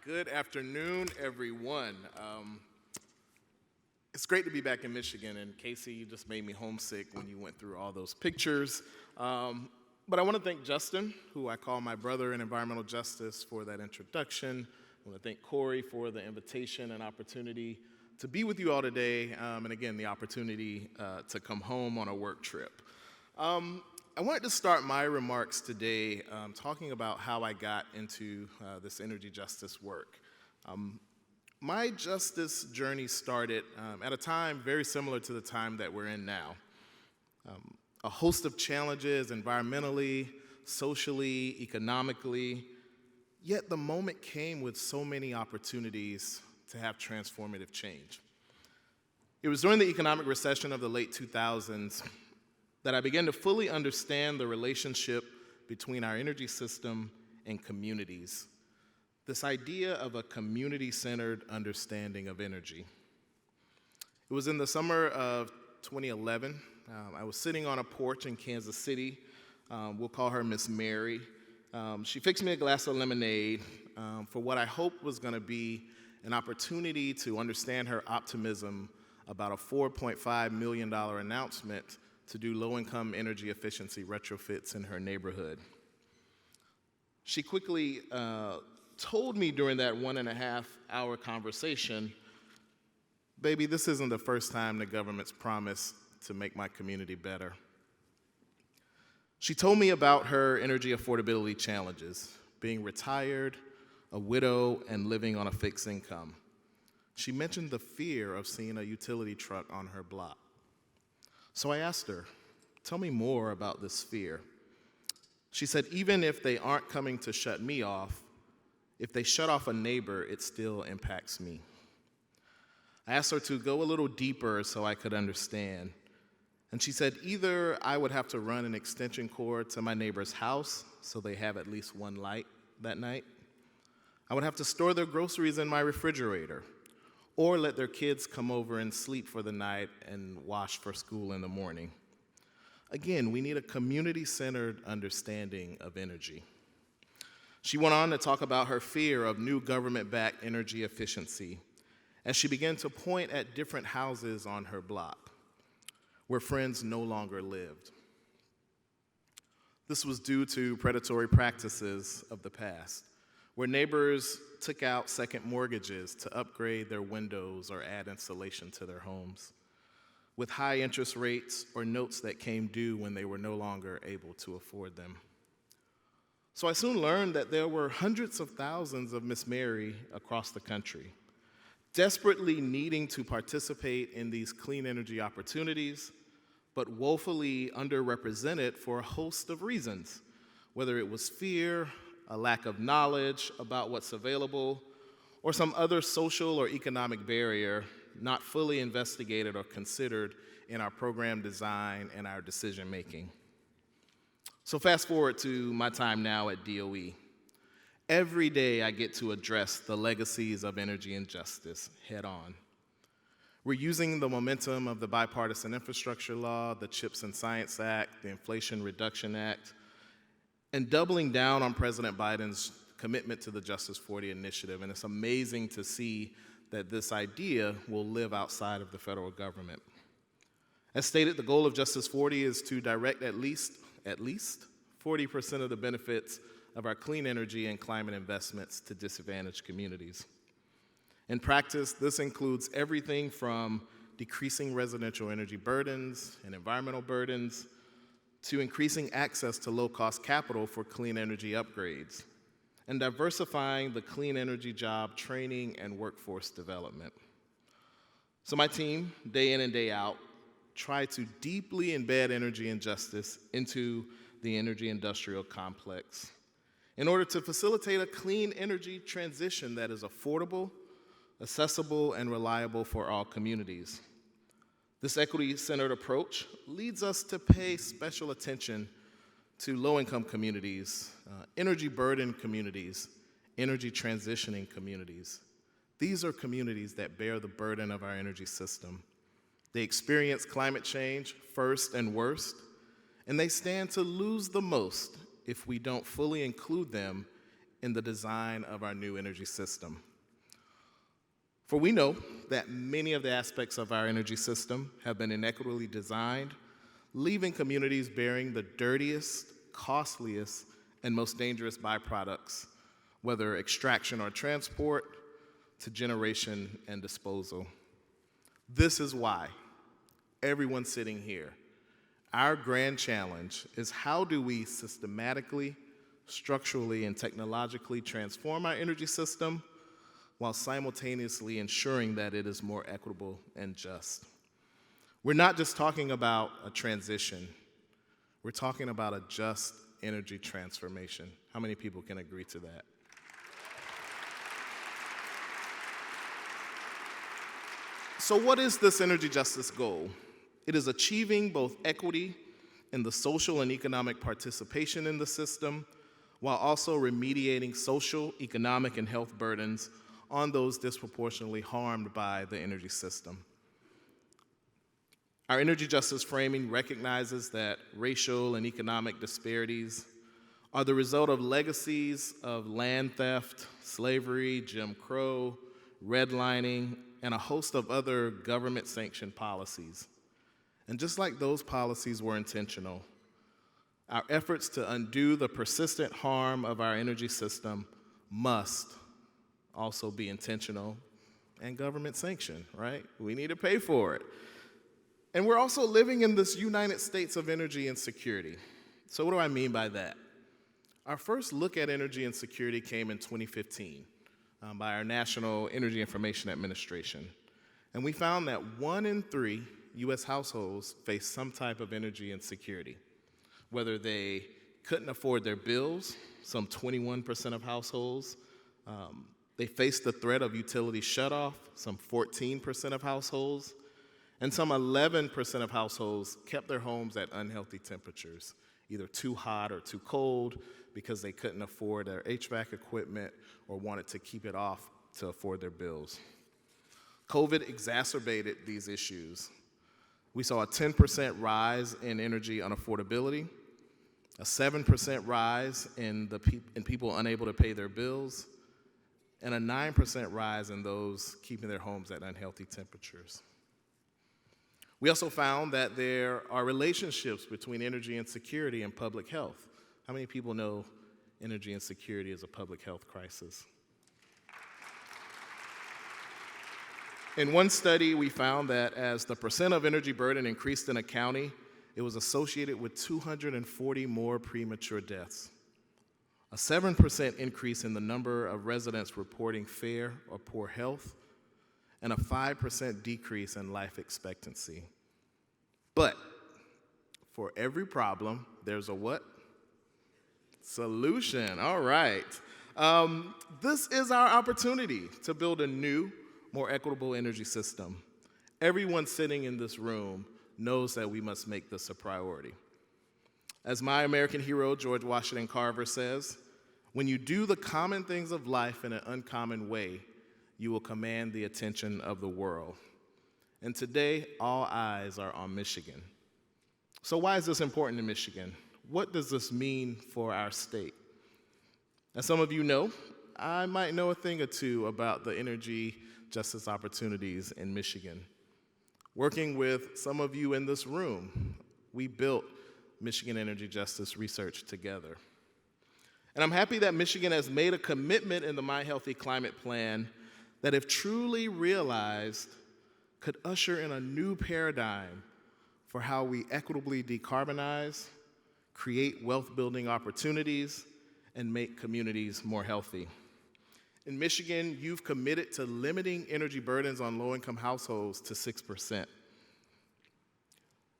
Good afternoon, everyone. It's great to be back in Michigan, and Casey, you just made me homesick when you went through all those pictures. But I want to thank Justin, who I call my brother in environmental justice, for that introduction. I want to thank Corey for the invitation and opportunity to be with you all today, and again, the opportunity to come home on a work trip. I wanted to start my remarks today talking about how I got into this energy justice work. My justice journey started at a time very similar to the time that we're in now. A host of challenges environmentally, socially, economically, yet the moment came with so many opportunities to have transformative change. It was during the economic recession of the late 2000s that I began to fully understand the relationship between our energy system and communities. This idea of a community-centered understanding of energy. It was in the summer of 2011. I was sitting on a porch in Kansas City. We'll call her Miss Mary. She fixed me a glass of lemonade for what I hoped was going to be an opportunity to understand her optimism about a $4.5 million announcement to do low-income energy efficiency retrofits in her neighborhood. She quickly told me during that 1.5-hour conversation, "Baby, this isn't the first time the government's promised to make my community better." She told me about her energy affordability challenges, being retired, a widow, and living on a fixed income. She mentioned the fear of seeing a utility truck on her block. So I asked her, "Tell me more about this fear." She said, "Even if they aren't coming to shut me off, if they shut off a neighbor, it still impacts me." I asked her to go a little deeper so I could understand. And she said, either I would have to run an extension cord to my neighbor's house so they have at least one light that night. I would have to store their groceries in my refrigerator, or let their kids come over and sleep for the night and wash for school in the morning. Again, we need a community-centered understanding of energy. She went on to talk about her fear of new government-backed energy efficiency as she began to point at different houses on her block where friends no longer lived. This was due to predatory practices of the past, where neighbors took out second mortgages to upgrade their windows or add insulation to their homes, with high interest rates or notes that came due when they were no longer able to afford them. So I soon learned that there were hundreds of thousands of Miss Mary across the country, desperately needing to participate in these clean energy opportunities, but woefully underrepresented for a host of reasons, whether it was fear, a lack of knowledge about what's available, or some other social or economic barrier not fully investigated or considered in our program design and our decision making. So fast forward to my time now at DOE. Every day I get to address the legacies of energy injustice head on. We're using the momentum of the Bipartisan Infrastructure Law, the CHIPS and Science Act, the Inflation Reduction Act, and doubling down on President Biden's commitment to the Justice 40 initiative. And it's amazing to see that this idea will live outside of the federal government. As stated, the goal of Justice 40 is to direct at least 40% of the benefits of our clean energy and climate investments to disadvantaged communities. In practice, this includes everything from decreasing residential energy burdens and environmental burdens to increasing access to low-cost capital for clean energy upgrades, and diversifying the clean energy job training and workforce development. So my team, day in and day out, try to deeply embed energy injustice into the energy industrial complex in order to facilitate a clean energy transition that is affordable, accessible, and reliable for all communities. This equity-centered approach leads us to pay special attention to low-income communities, energy-burdened communities, energy transitioning communities. These are communities that bear the burden of our energy system. They experience climate change first and worst, and they stand to lose the most if we don't fully include them in the design of our new energy system. For we know that many of the aspects of our energy system have been inequitably designed, leaving communities bearing the dirtiest, costliest, and most dangerous byproducts, whether extraction or transport, to generation and disposal. This is why everyone sitting here, our grand challenge is how do we systematically, structurally, and technologically transform our energy system while simultaneously ensuring that it is more equitable and just. We're not just talking about a transition, we're talking about a just energy transformation. How many people can agree to that? So what is this energy justice goal? It is achieving both equity in the social and economic participation in the system, while also remediating social, economic, and health burdens on those disproportionately harmed by the energy system. Our energy justice framing recognizes that racial and economic disparities are the result of legacies of land theft, slavery, Jim Crow, redlining, and a host of other government-sanctioned policies. And just like those policies were intentional, our efforts to undo the persistent harm of our energy system must also be intentional and government-sanctioned, right? We need to pay for it. And we're also living in this United States of energy insecurity. So what do I mean by that? Our first look at energy insecurity came in 2015 by our National Energy Information Administration. And we found that 1 in 3 U.S. households face some type of energy insecurity. Whether they couldn't afford their bills, some 21% of households, they faced the threat of utility shutoff, some 14% of households, and some 11% of households kept their homes at unhealthy temperatures, either too hot or too cold because they couldn't afford their HVAC equipment or wanted to keep it off to afford their bills. COVID exacerbated these issues. We saw a 10% rise in energy unaffordability, a 7% rise in people unable to pay their bills, and a 9% rise in those keeping their homes at unhealthy temperatures. We also found that there are relationships between energy insecurity and public health. How many people know energy insecurity is a public health crisis? In one study, we found that as the percent of energy burden increased in a county, it was associated with 240 more premature deaths, a 7% increase in the number of residents reporting fair or poor health, and a 5% decrease in life expectancy. But for every problem, there's a what? Solution. All right. This is our opportunity to build a new, more equitable energy system. Everyone sitting in this room knows that we must make this a priority. As my American hero, George Washington Carver, says, when you do the common things of life in an uncommon way, you will command the attention of the world. And today, all eyes are on Michigan. So why is this important to Michigan? What does this mean for our state? As some of you know, I might know a thing or two about the energy justice opportunities in Michigan. Working with some of you in this room, we built Michigan Energy Justice Research together. And I'm happy that Michigan has made a commitment in the My Healthy Climate Plan that, if truly realized, could usher in a new paradigm for how we equitably decarbonize, create wealth-building opportunities, and make communities more healthy. In Michigan, you've committed to limiting energy burdens on low-income households to 6%.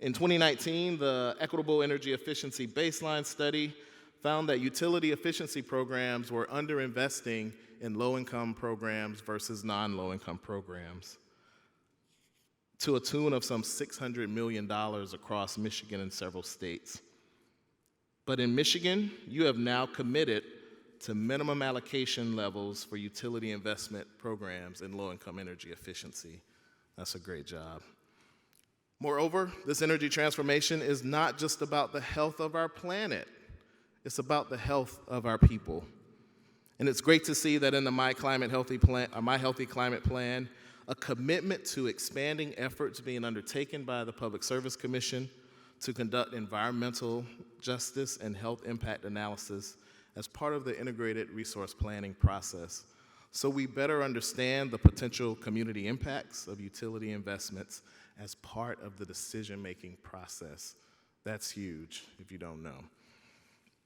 In 2019, the Equitable Energy Efficiency Baseline Study found that utility efficiency programs were underinvesting in low-income programs versus non-low-income programs, to a tune of some $600 million across Michigan and several states. But in Michigan, you have now committed to minimum allocation levels for utility investment programs in low-income energy efficiency. That's a great job. Moreover, this energy transformation is not just about the health of our planet. It's about the health of our people. And it's great to see that in the My Healthy Climate Plan, a commitment to expanding efforts being undertaken by the Public Service Commission to conduct environmental justice and health impact analysis as part of the integrated resource planning process, so we better understand the potential community impacts of utility investments as part of the decision-making process. That's huge, if you don't know.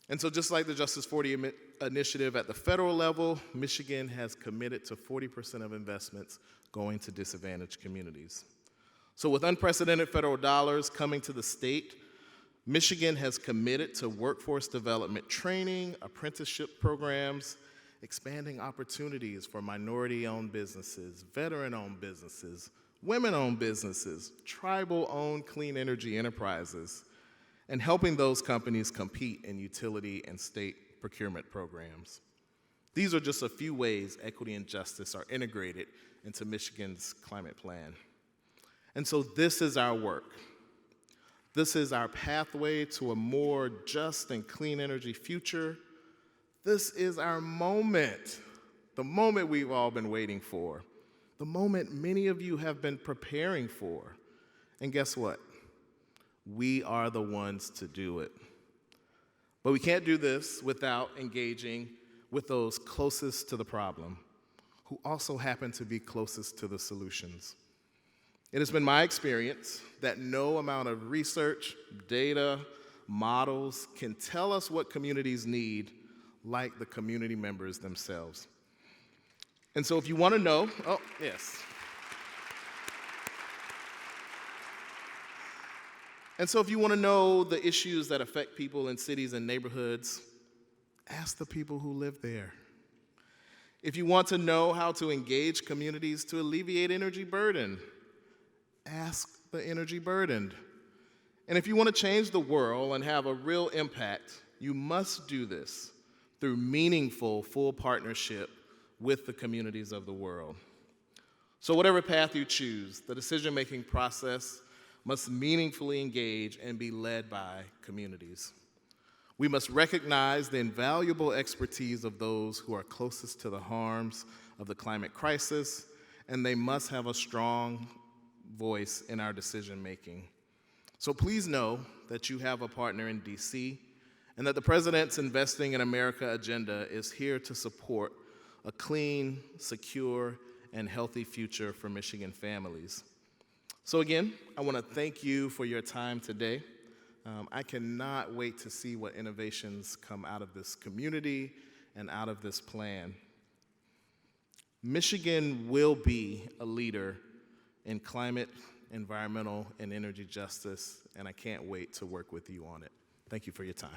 And so just like the Justice 40 initiative at the federal level, Michigan has committed to 40% of investments going to disadvantaged communities. So with unprecedented federal dollars coming to the state, Michigan has committed to workforce development training, apprenticeship programs, expanding opportunities for minority-owned businesses, veteran-owned businesses, women-owned businesses, tribal-owned clean energy enterprises, and helping those companies compete in utility and state procurement programs. These are just a few ways equity and justice are integrated into Michigan's climate plan. And so this is our work. This is our pathway to a more just and clean energy future. This is our moment, the moment we've all been waiting for, the moment many of you have been preparing for. And guess what? We are the ones to do it. But we can't do this without engaging with those closest to the problem, who also happen to be closest to the solutions. It has been my experience that no amount of research, data, models can tell us what communities need like the community members themselves. And so if you want to know, And so if you want to know the issues that affect people in cities and neighborhoods, ask the people who live there. If you want to know how to engage communities to alleviate energy burden, ask the energy burdened. And if you want to change the world and have a real impact, you must do this through meaningful, full partnership with the communities of the world. So whatever path you choose, the decision-making process must meaningfully engage and be led by communities. We must recognize the invaluable expertise of those who are closest to the harms of the climate crisis, and they must have a strong voice in our decision-making. So please know that you have a partner in DC, and that the President's Investing in America agenda is here to support a clean, secure, and healthy future for Michigan families. So again, I want to thank you for your time today. I cannot wait to see what innovations come out of this community and out of this plan. Michigan will be a leader in climate, environmental, and energy justice, and I can't wait to work with you on it. Thank you for your time.